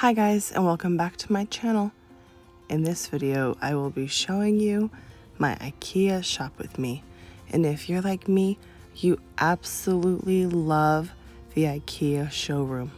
Hi guys, and welcome back to my channel. In this video, I will be showing you my Ikea shop with me. And if you're like me, you absolutely love the Ikea showroom.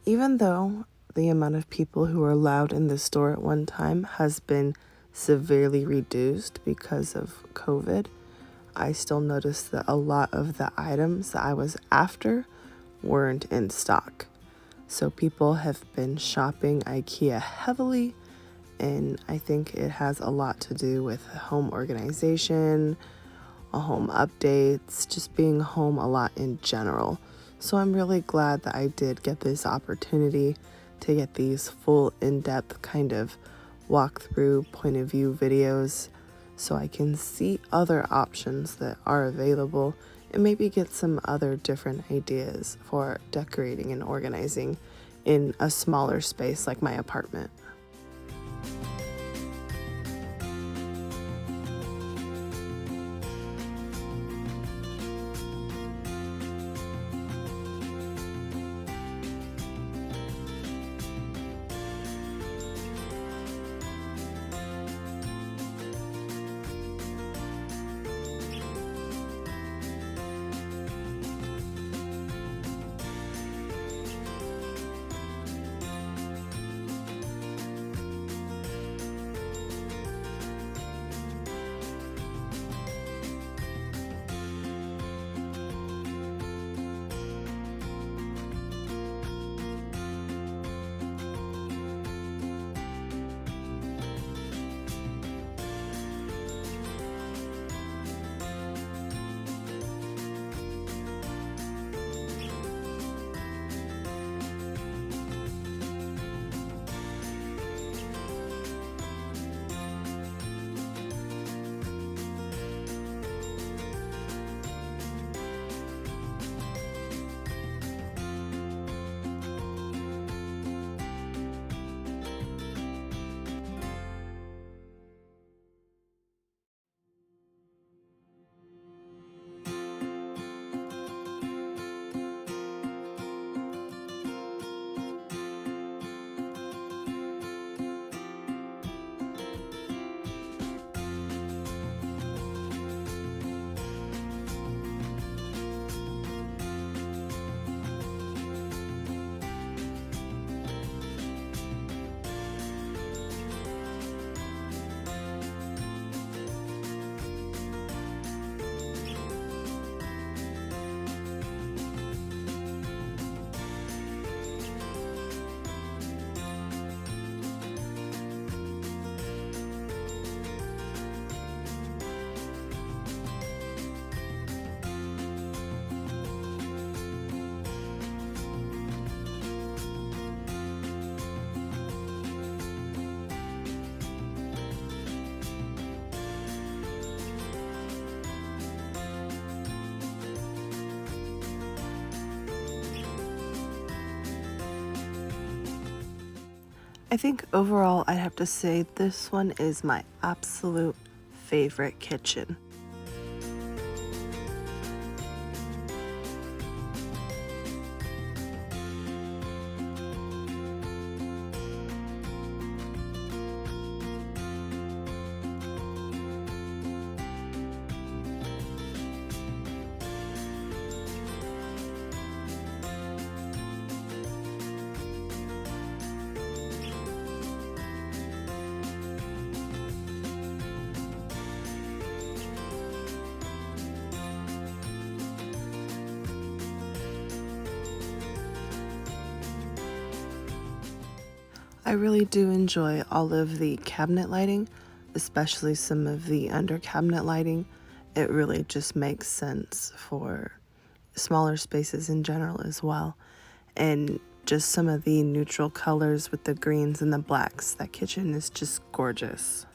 Even though the amount of people who are allowed in the store at one time has been severely reduced because of COVID, I still noticed that a lot of the items that I was after weren't in stock. So people have been shopping IKEA heavily, and I think it has a lot to do with home organization, home updates, just being home a lot in general. So I'm really glad that I did get this opportunity to get these full in-depth kind of walkthrough point of view videos so I can see other options that are available and maybe get some other different ideas for decorating and organizing in a smaller space like my apartment. I think overall I'd have to say this one is my absolute favorite kitchen. I really do enjoy all of the cabinet lighting, especially some of the under cabinet lighting. It really just makes sense for smaller spaces in general as well. And just some of the neutral colors with the greens and the blacks. That kitchen is just gorgeous.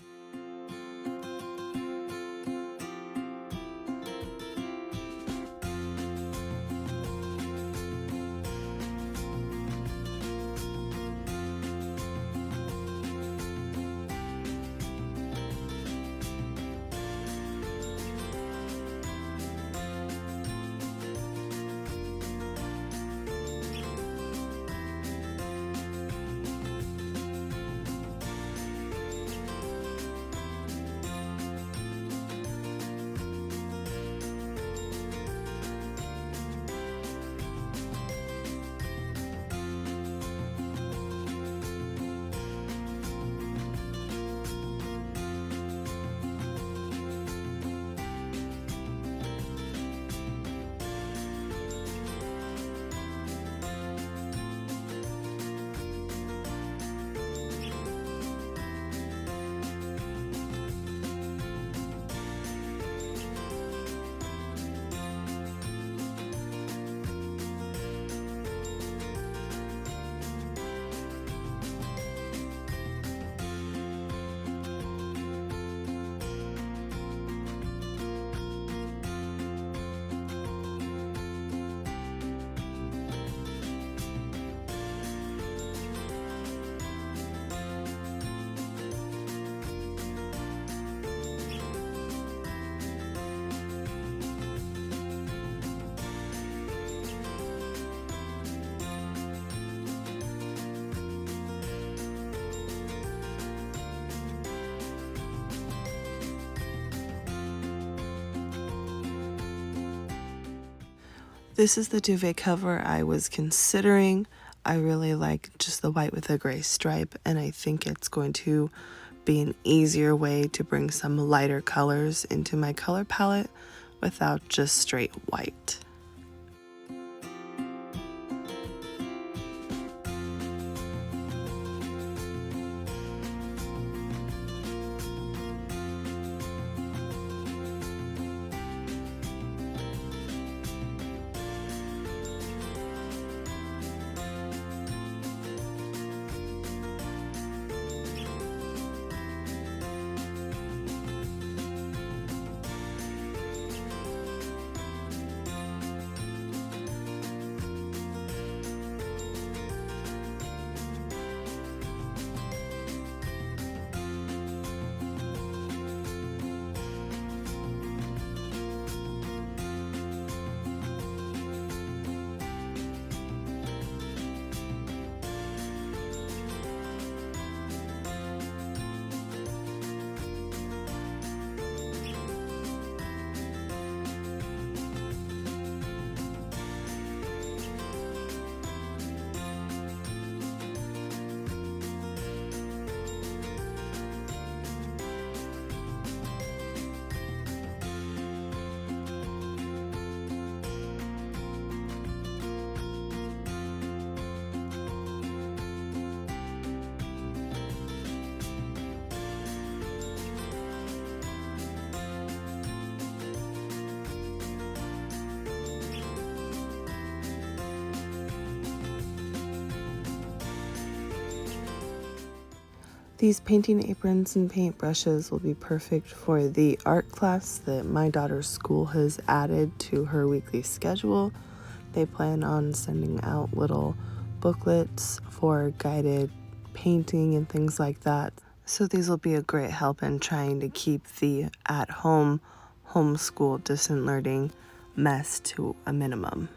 This is the duvet cover I was considering. I really like just the white with a gray stripe, and I think it's going to be an easier way to bring some lighter colors into my color palette without just straight white. These painting aprons and paint brushes will be perfect for the art class that my daughter's school has added to her weekly schedule. They plan on sending out little booklets for guided painting and things like that. So these will be a great help in trying to keep the at-home, homeschool, distant learning mess to a minimum.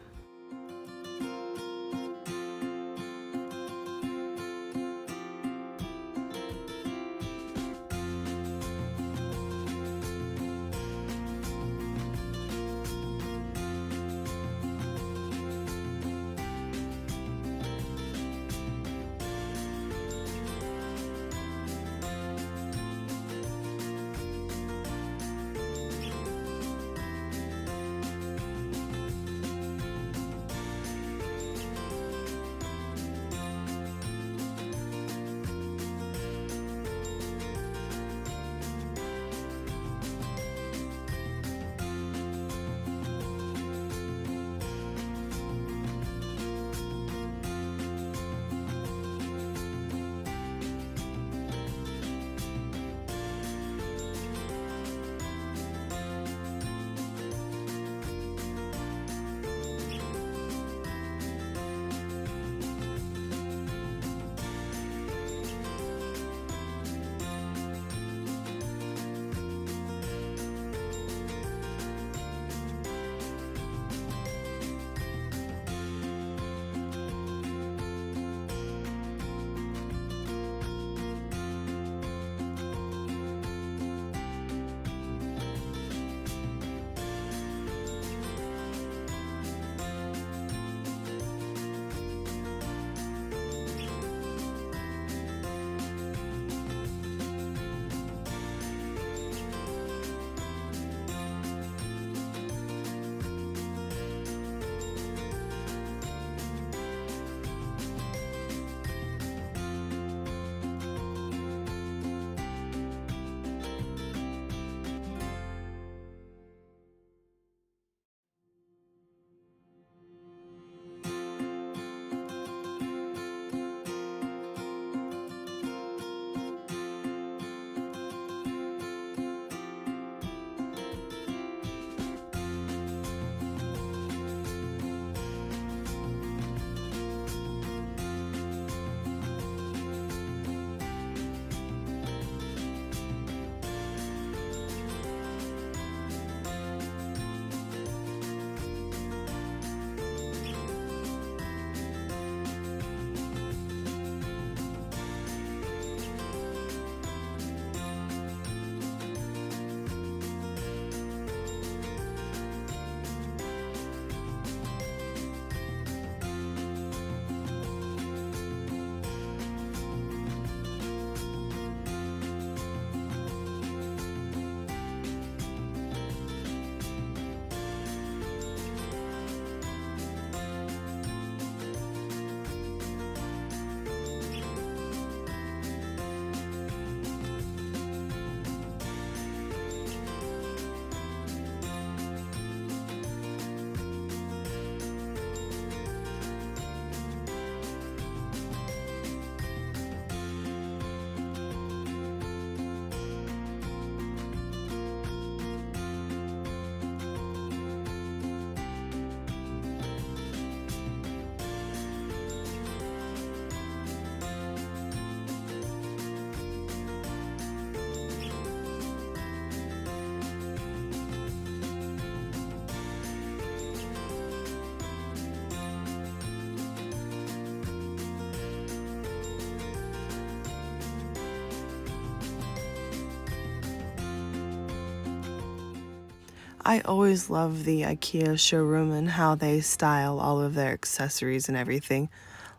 I always love the Ikea showroom and how they style all of their accessories and everything.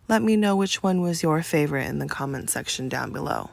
Let me know which one was your favorite in the comment section down below.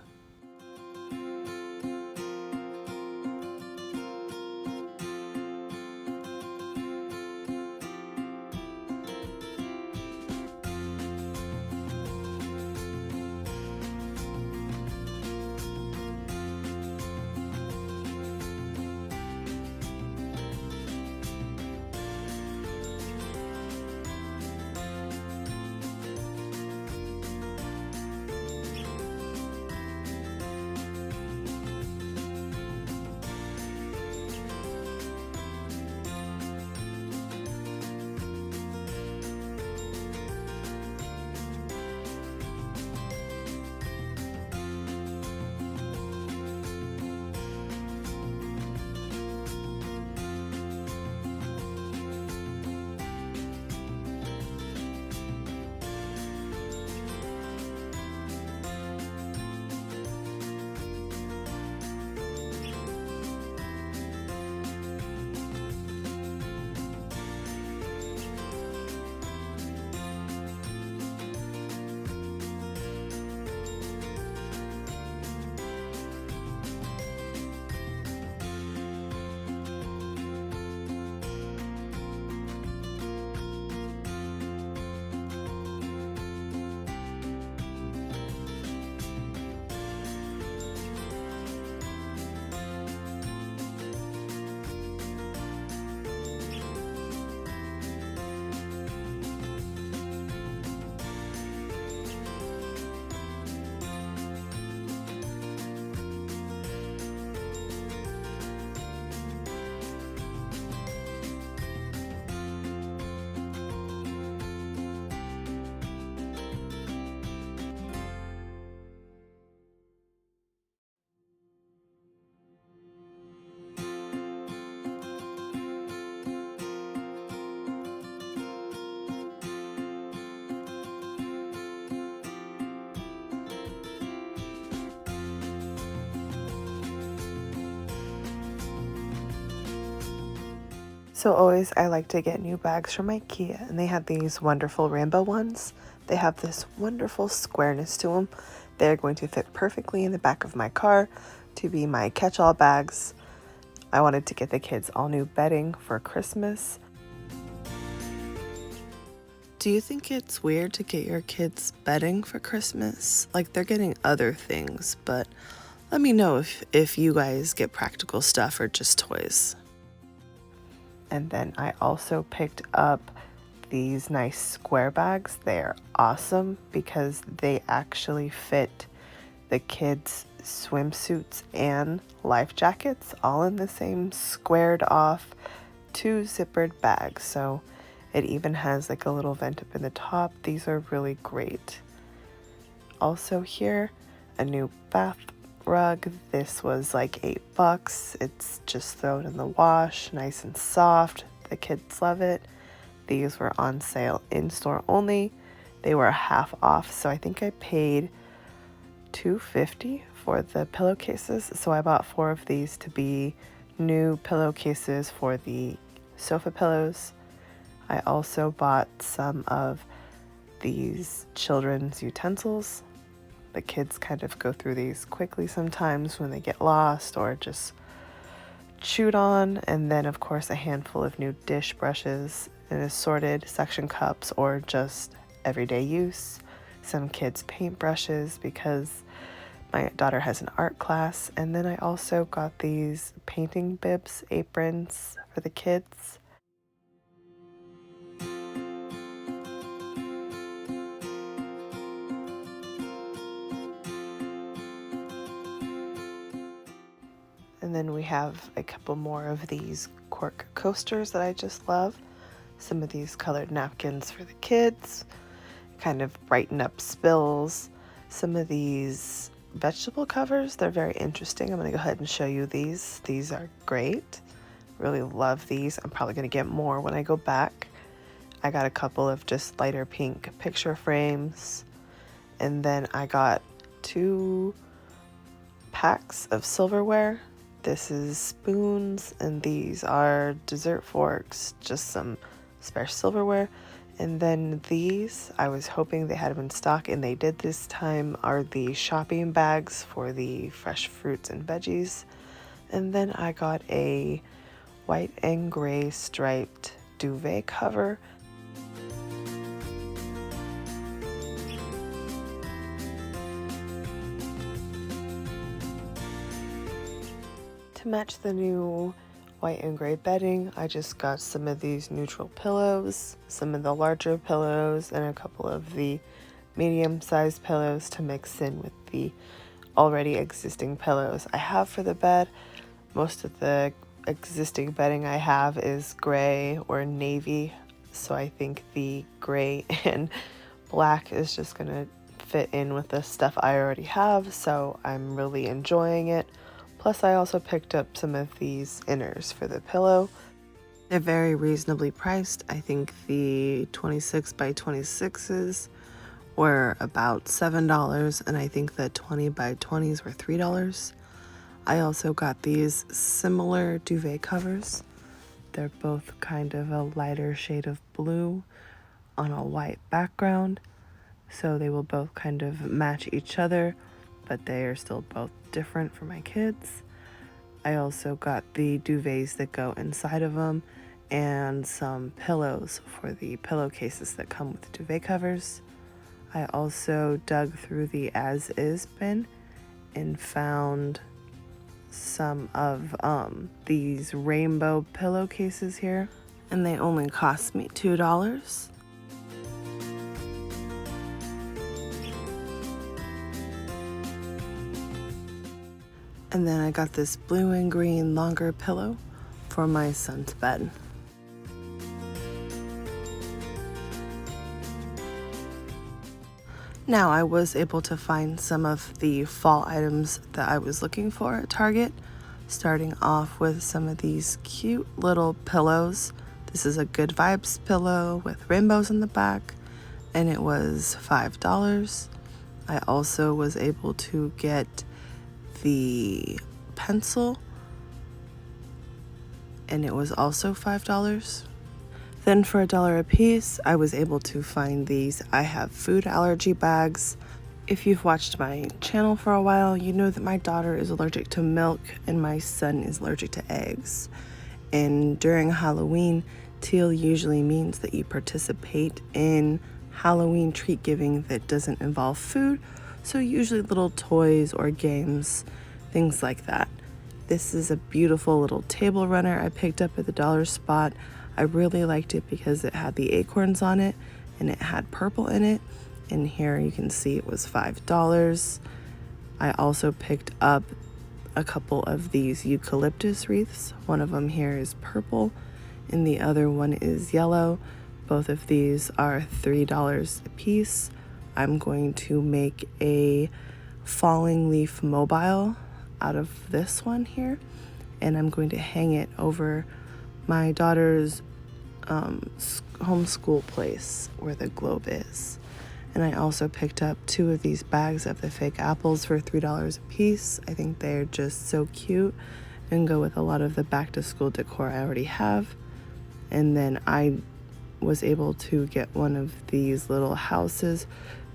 So always I like to get new bags from Ikea, and they had these wonderful rainbow ones. They have this wonderful squareness to them. They're going to fit perfectly in the back of my car to be my catch-all bags. I wanted to get the kids all new bedding for Christmas. Do you think it's weird to get your kids bedding for Christmas? Like, they're getting other things, but let me know if you guys get practical stuff or just toys. And then I also picked up these nice square bags. They're awesome because they actually fit the kids' swimsuits and life jackets all in the same squared off 2-zippered bag. So it even has like a little vent up in the top. These are really great. Also here, a new bath rug. This was like $8. It's just thrown in the wash, nice and soft. The kids love it. These were on sale in store only. They were half off, so I think I paid $2.50 for the pillowcases. So I bought 4 of these to be new pillowcases for the sofa pillows. I also bought some of these children's utensils. The kids kind of go through these quickly sometimes when they get lost or just chewed on. And then of course a handful of new dish brushes and assorted suction cups or just everyday use. Some kids paint brushes because my daughter has an art class. And then I also got these painting bibs, aprons for the kids. And then we have a couple more of these cork coasters that I just love. Some of these colored napkins for the kids, kind of brighten up spills. Some of these vegetable covers, they're very interesting. I'm going to go ahead and show you these. These are great. Really love these. I'm probably going to get more when I go back. I got a couple of just lighter pink picture frames. And then I got 2 packs of silverware. This is spoons, and these are dessert forks, just some spare silverware. And then these, I was hoping they had them in stock, and they did this time, are the shopping bags for the fresh fruits and veggies. And then I got a white and gray striped duvet cover. To match the new white and gray bedding, I just got some of these neutral pillows, some of the larger pillows, and a couple of the medium-sized pillows to mix in with the already existing pillows I have for the bed. Most of the existing bedding I have is gray or navy, so I think the gray and black is just gonna fit in with the stuff I already have, so I'm really enjoying it. Plus, I also picked up some of these inners for the pillow. They're very reasonably priced. I think the 26 by 26s were about $7, and I think the 20 by 20s were $3. I also got these similar duvet covers. They're both kind of a lighter shade of blue on a white background, so they will both kind of match each other, but they are still both different for my kids. I also got the duvets that go inside of them and some pillows for the pillowcases that come with duvet covers. I also dug through the as-is bin and found some of these rainbow pillowcases here, and they only cost me $2. And then I got this blue and green longer pillow for my son's bed. Now I was able to find some of the fall items that I was looking for at Target, starting off with some of these cute little pillows. This is a Good Vibes pillow with rainbows in the back, and it was $5. I also was able to get the pencil and it was also $5. Then for $1 a piece, I was able to find these I have food allergy bags. If you've watched my channel for a while, you know that my daughter is allergic to milk and my son is allergic to eggs. And during Halloween, teal usually means that you participate in Halloween treat giving that doesn't involve food, so usually little toys or games, things like that. This is a beautiful little table runner I picked up at the dollar spot. I really liked it because it had the acorns on it and it had purple in it. And here you can see it was $5. I also picked up a couple of these eucalyptus wreaths. One of them here is purple and the other one is yellow. Both of these are $3 a piece. I'm going to make a falling leaf mobile out of this one here, and I'm going to hang it over my daughter's homeschool place where the globe is. And I also picked up 2 of these bags of the fake apples for $3 a piece. I think they're just so cute and go with a lot of the back to school decor I already have. And then I was able to get one of these little houses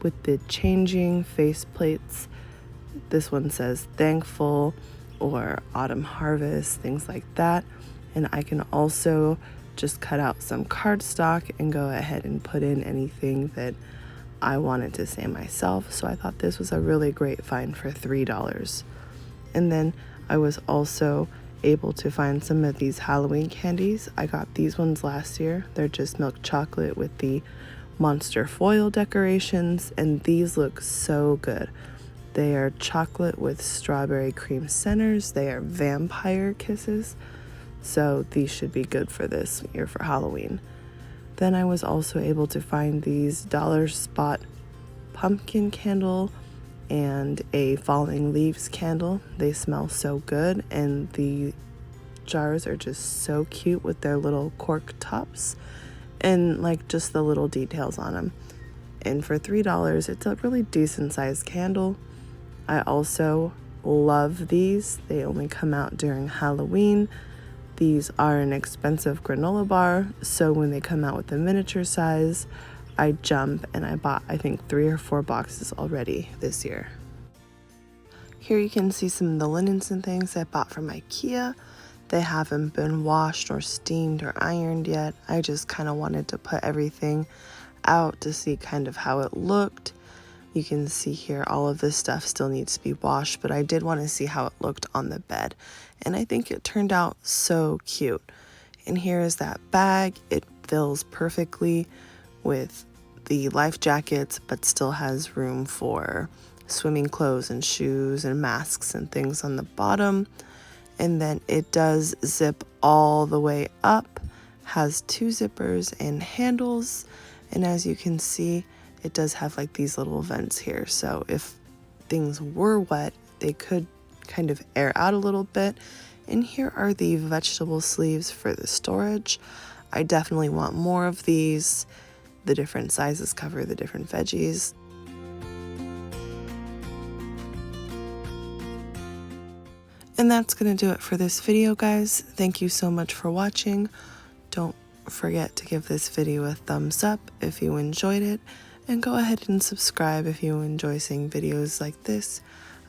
with the changing face plates. This one says thankful or autumn harvest, things like that. And I can also just cut out some cardstock and go ahead and put in anything that I wanted to say myself. So I thought this was a really great find for $3. And then I was also able to find some of these Halloween candies. I got these ones last year. They're just milk chocolate with the monster foil decorations, and these look so good. They are chocolate with strawberry cream centers. They are vampire kisses. So these should be good for this year for Halloween. Then I was also able to find these dollar spot pumpkin candle and a falling leaves candle. They smell so good, and the jars are just so cute with their little cork tops and like just the little details on them. And for $3, it's a really decent sized candle. I also love these. They only come out during Halloween. These are an expensive granola bar, so when they come out with the miniature size, I jump, and I bought I think 3 or 4 boxes already this year. Here you can see some of the linens and things I bought from Ikea. They haven't been washed or steamed or ironed yet. I just kind of wanted to put everything out to see kind of how it looked. You can see here all of this stuff still needs to be washed, but I did want to see how it looked on the bed. And I think it turned out so cute. And here is that bag. It fills perfectly with the life jackets, but still has room for swimming clothes and shoes and masks and things on the bottom. And then it does zip all the way up, has 2 zippers and handles. And as you can see, it does have like these little vents here. So if things were wet, they could kind of air out a little bit. And here are the vegetable sleeves for the storage. I definitely want more of these. The different sizes cover the different veggies. And that's going to do it for this video, guys. Thank you so much for watching. Don't forget to give this video a thumbs up if you enjoyed it. And go ahead and subscribe if you enjoy seeing videos like this.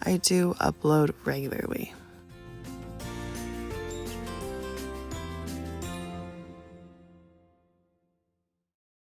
I do upload regularly.